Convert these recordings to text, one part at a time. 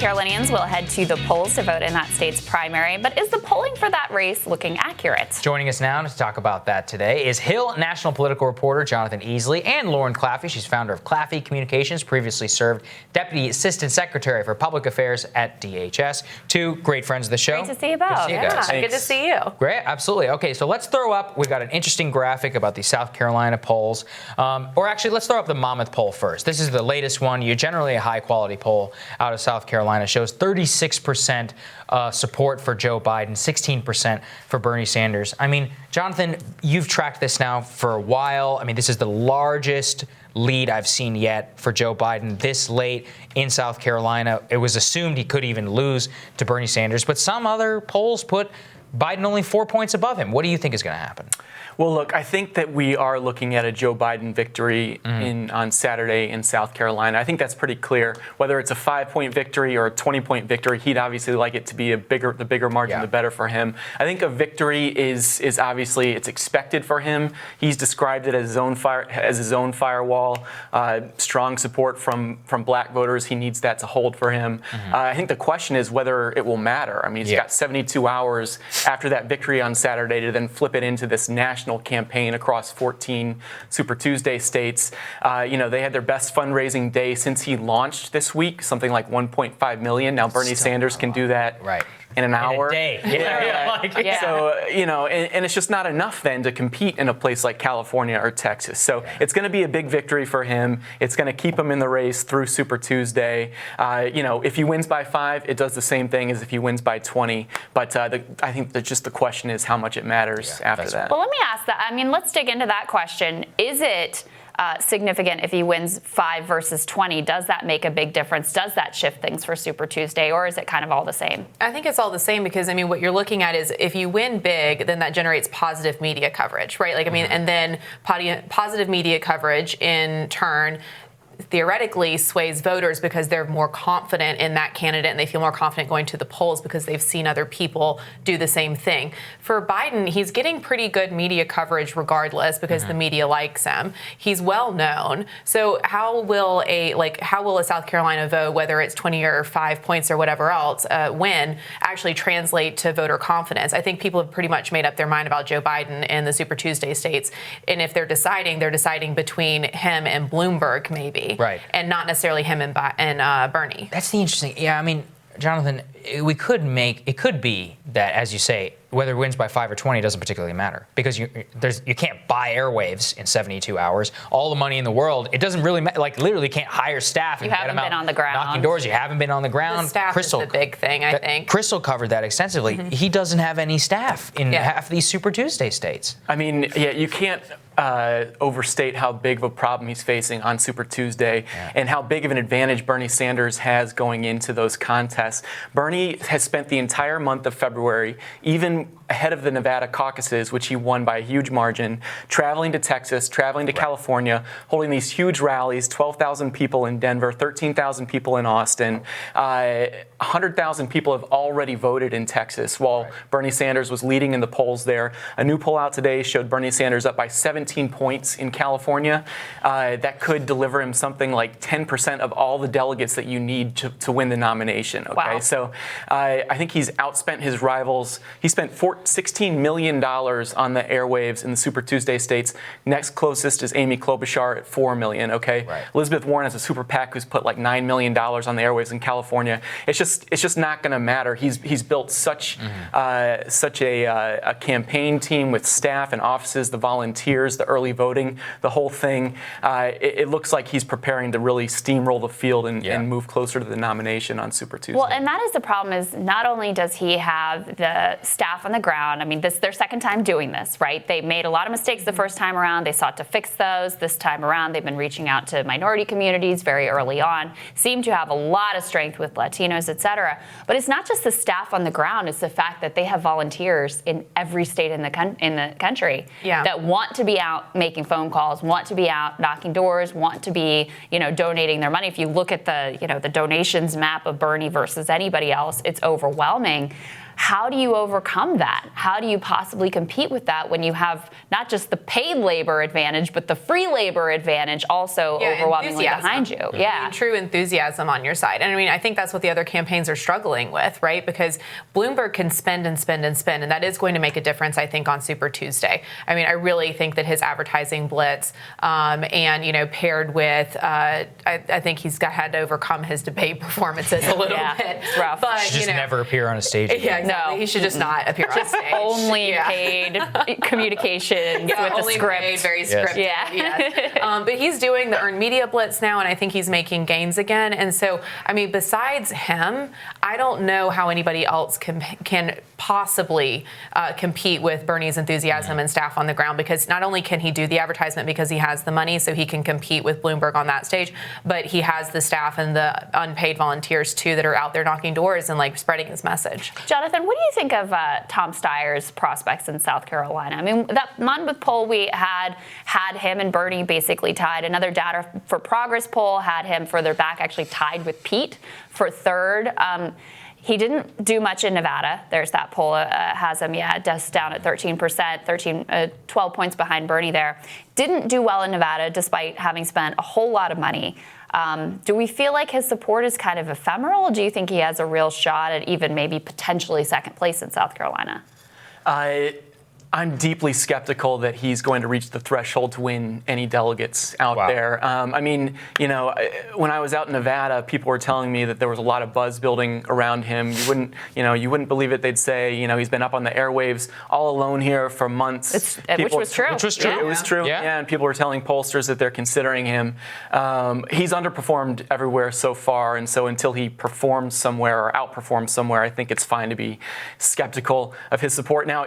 Carolinians will head to the polls to vote in that state's primary, but is the polling for that race looking accurate? Joining us now to talk about that today is Hill national political reporter Jonathan Easley and Lauren Claffey. She's founder of Claffey Communications, previously served Deputy Assistant Secretary for Public Affairs at DHS. Two great friends of the show. Great to see you both. Good to see you guys. Good to see you. Great, absolutely. Okay, so let's throw up, we've got an interesting graphic about the South Carolina polls. Or actually, let's throw up the Monmouth poll first. This is the latest one. You're generally a high-quality poll out of South Carolina. Shows 36% support for Joe Biden, 16% for Bernie Sanders. I mean, Jonathan, you've tracked this now for a while. I mean, this is the largest lead I've seen yet for Joe Biden this late in South Carolina. It was assumed he could even lose to Bernie Sanders, but some other polls put Biden only 4 points above him. What do you think is going to happen? Well, look, I think that we are looking at a Joe Biden victory on Saturday in South Carolina. I think that's pretty clear. Whether it's a 5-point victory or a 20-point victory, he'd obviously like it to be the bigger margin, the better for him. I think a victory is obviously it's expected for him. He's described it as his own firewall. Strong support from black voters. He needs that to hold for him. I think the question is whether it will matter. I mean, he's got 72 hours after that victory on Saturday to then flip it into this national campaign across 14 Super Tuesday states. They had their best fundraising day since he launched this week, something like 1.5 million. Now Bernie Sanders can do that in an hour. In a day. So, and it's just not enough then to compete in a place like California or Texas. So it's going to be a big victory for him. It's going to keep him in the race through Super Tuesday. If he wins by 5, it does the same thing as if he wins by 20. But I think that just the question is how much it matters after that. Well, let me ask that. I mean, let's dig into that question. Is it significant if he wins 5 versus 20? Does that make a big difference? Does that shift things for Super Tuesday, or is it kind of all the same? I think it's all the same because, I mean, what you're looking at is if you win big, then that generates positive media coverage, right? And then positive media coverage in turn theoretically sways voters because they're more confident in that candidate and they feel more confident going to the polls because they've seen other people do the same thing. For Biden, he's getting pretty good media coverage regardless because the media likes him. He's well known. So how will a South Carolina vote, whether it's 20 or 5 points or whatever else, win, actually translate to voter confidence? I think people have pretty much made up their mind about Joe Biden in the Super Tuesday states. And if they're deciding between him and Bloomberg maybe. Right. And not necessarily him and Bernie. That's the interesting. Yeah, I mean, Jonathan, it could be that, as you say, whether it wins by 5 or 20 doesn't particularly matter because you can't buy airwaves in 72 hours. All the money in the world, it doesn't really matter. Like, literally can't hire staff and get them out on the ground. knocking doors. You haven't been on the ground. The staff is the big thing, I think. Crystal covered that extensively. He doesn't have any staff in half these Super Tuesday states. I mean, you can't overstate how big of a problem he's facing on Super Tuesday and how big of an advantage Bernie Sanders has going into those contests. Bernie has spent the entire month of February, even ahead of the Nevada caucuses, which he won by a huge margin, traveling to Texas, traveling to California, holding these huge rallies, 12,000 people in Denver, 13,000 people in Austin. 100,000 people have already voted in Texas while Bernie Sanders was leading in the polls there. A new poll out today showed Bernie Sanders up by 17 points in California. That could deliver him something like 10% of all the delegates that you need to win the nomination. Okay, wow. So I think he's outspent his rivals. He spent $16 million on the airwaves in the Super Tuesday states. Next closest is Amy Klobuchar at $4 million. Okay, Elizabeth Warren has a super PAC who's put like $9 million on the airwaves in California. It's just not going to matter. He's built such a campaign team with staff and offices, the volunteers, the early voting, the whole thing. It looks like he's preparing to really steamroll the field and move closer to the nomination on Super Tuesday. Well, and that is the problem. Is not only does he have the staff on the ground. I mean, this is their second time doing this, right? They made a lot of mistakes the first time around. They sought to fix those. This time around, they've been reaching out to minority communities very early on. Seem to have a lot of strength with Latinos, et cetera. But it's not just the staff on the ground. It's the fact that they have volunteers in every state in the country that want to be out making phone calls, want to be out knocking doors, want to be, donating their money. If you look at the donations map of Bernie versus anybody else, it's overwhelming. how do you overcome that? How do you possibly compete with that when you have not just the paid labor advantage, but the free labor advantage also overwhelmingly behind you? Yeah, true enthusiasm on your side. And I mean, I think that's what the other campaigns are struggling with, right? Because Bloomberg can spend and spend and spend, and that is going to make a difference, I think, on Super Tuesday. I mean, I really think that his advertising blitz and, paired with, I think he's had to overcome his debate performances a little bit. It's rough. But, Should just never appear on a stage again. Yeah, exactly. No. He should just not appear on stage. Only paid communications with the only script. Paid, very scripted. Yeah. Yes. But he's doing the earned media blitz now, and I think he's making gains again. And so, I mean, besides him, I don't know how anybody else can possibly compete with Bernie's enthusiasm and staff on the ground, because not only can he do the advertisement because he has the money, so he can compete with Bloomberg on that stage, but he has the staff and the unpaid volunteers too that are out there knocking doors and like spreading his message. Jonathan, what do you think of Tom Steyer's prospects in South Carolina? I mean, that Monmouth poll we had him and Bernie basically tied. Another Data for Progress poll had him further back, actually tied with Pete for third. He didn't do much in Nevada. There's that poll has him, just down at 13%, 12 points behind Bernie there. Didn't do well in Nevada despite having spent a whole lot of money. Do we feel like his support is kind of ephemeral? Do you think he has a real shot at even maybe potentially second place in South Carolina? I'm deeply skeptical that he's going to reach the threshold to win any delegates out there. I mean, when I was out in Nevada, people were telling me that there was a lot of buzz building around him. You wouldn't believe it. They'd say, he's been up on the airwaves all alone here for months. Which was true. Which was true. It was true. Yeah. And people were telling pollsters that they're considering him. He's underperformed everywhere so far, and so until he performs somewhere or outperforms somewhere, I think it's fine to be skeptical of his support. Now,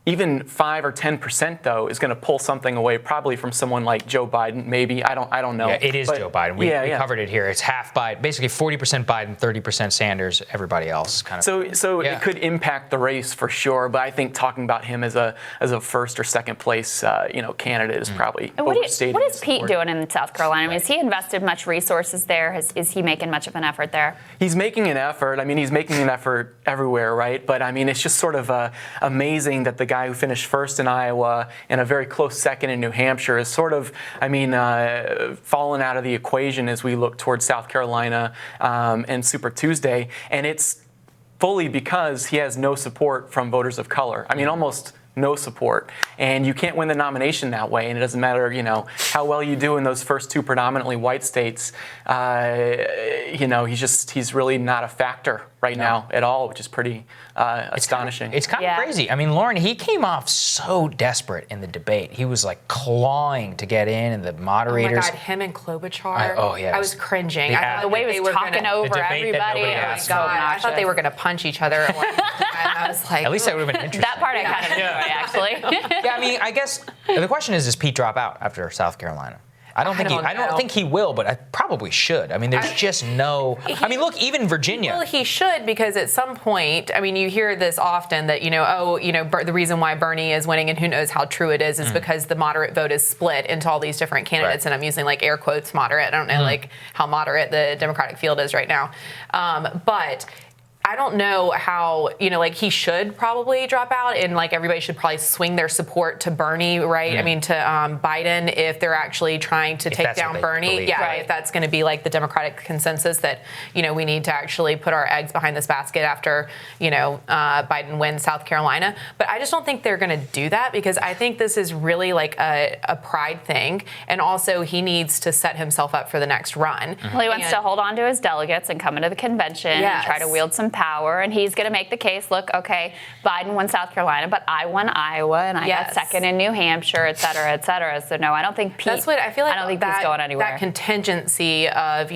even 5 or 10% though is going to pull something away, probably from someone like Joe Biden. Maybe I don't know. Yeah, it is Joe Biden. We covered it here. It's half Biden, basically 40% Biden, 30% Sanders. Everybody else kind of. So it could impact the race for sure. But I think talking about him as a first or second place candidate is probably overstating. What is Pete doing in South Carolina? I mean, has he invested much resources there? Is he making much of an effort there? He's making an effort. I mean, he's making an effort everywhere, right? But I mean, it's just sort of amazing that the guy who finished first in Iowa and a very close second in New Hampshire is sort of, fallen out of the equation as we look towards South Carolina and Super Tuesday. And it's fully because he has no support from voters of color. I mean, almost no support. And you can't win the nomination that way. And it doesn't matter, how well you do in those first two predominantly white states. He's really not a factor right now at all, which is pretty astonishing. It's kind of crazy. I mean, Lauren, he came off so desperate in the debate. He was like clawing to get in, and the moderators. Oh my God, him and Klobuchar. I was cringing. The way he was talking over everybody. Oh my God, I thought they were going to punch each other at one point. I was like, at least that would have been interesting. That part I kind of enjoy, actually. Yeah, I mean, I guess the question is, does Pete drop out after South Carolina? I don't think he will, but I probably should. I mean, there's just no. I mean, look, even Virginia. Well, he should, because at some point, I mean, you hear this often that the reason why Bernie is winning, and who knows how true it is because the moderate vote is split into all these different candidates, and I'm using like air quotes moderate. I don't know like how moderate the Democratic field is right now, but I don't know how, he should probably drop out, and like everybody should probably swing their support to Bernie, right? I mean, to Biden, if they're actually trying to take down Bernie. If that's going to be like the Democratic consensus that, we need to actually put our eggs behind this basket after, Biden wins South Carolina. But I just don't think they're going to do that, because I think this is really like a pride thing. And also he needs to set himself up for the next run. Well, he wants to hold on to his delegates and come into the convention and try to wield some power, and he's going to make the case, look, okay, Biden won South Carolina, but I won Iowa, and I got second in New Hampshire, et cetera, et cetera. So no, I don't think Pete. That's what I feel like. I don't think he's going anywhere. That contingency of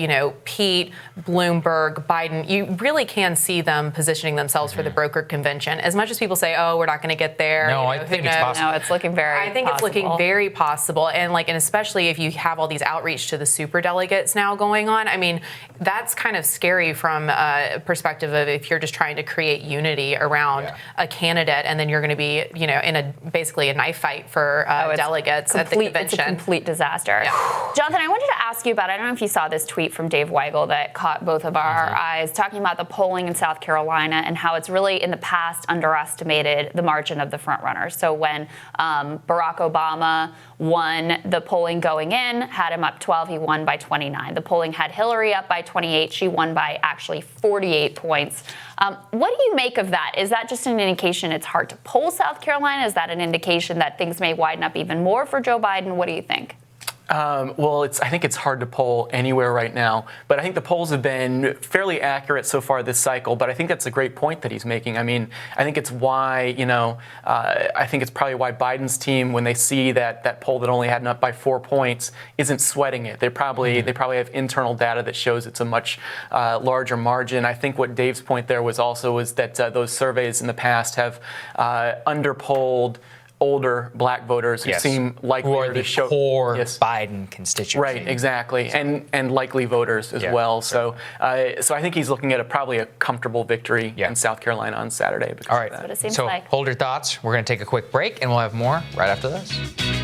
Pete, Bloomberg, Biden, you really can see them positioning themselves for the broker convention. As much as people say, oh, we're not going to get there. No, I think it's possible. No, it's looking very. I think it's looking very possible, and especially if you have all these outreach to the super delegates now going on. I mean, that's kind of scary from a perspective of if you're just trying to create unity around a candidate, and then you're going to be, in basically a knife fight for delegates at the convention. It's a complete disaster. Yeah. Jonathan, I wanted to ask you about, I don't know if you saw this tweet from Dave Weigel that caught both of our eyes, talking about the polling in South Carolina and how it's really in the past underestimated the margin of the front runners. So when Barack Obama won the polling going in, had him up 12, he won by 29. The polling had Hillary up by 28. She won by actually 48 points. What do you make of that? Is that just an indication it's hard to poll South Carolina? Is that an indication that things may widen up even more for Joe Biden? What do you think? Well, I think it's hard to poll anywhere right now, but I think the polls have been fairly accurate so far this cycle. But I think that's a great point that he's making. I mean, I think it's why, I think it's probably why Biden's team, when they see that poll that only had up by 4 points, isn't sweating it. They probably have internal data that shows it's a much larger margin. I think what Dave's point there was that those surveys in the past have underpolled older black voters who seem likely to show core Biden constituency. Right, exactly, and likely voters as well. So, so I think he's looking at probably a comfortable victory in South Carolina on Saturday. All right, that's what it seems so like. Hold your thoughts. We're going to take a quick break, and we'll have more right after this.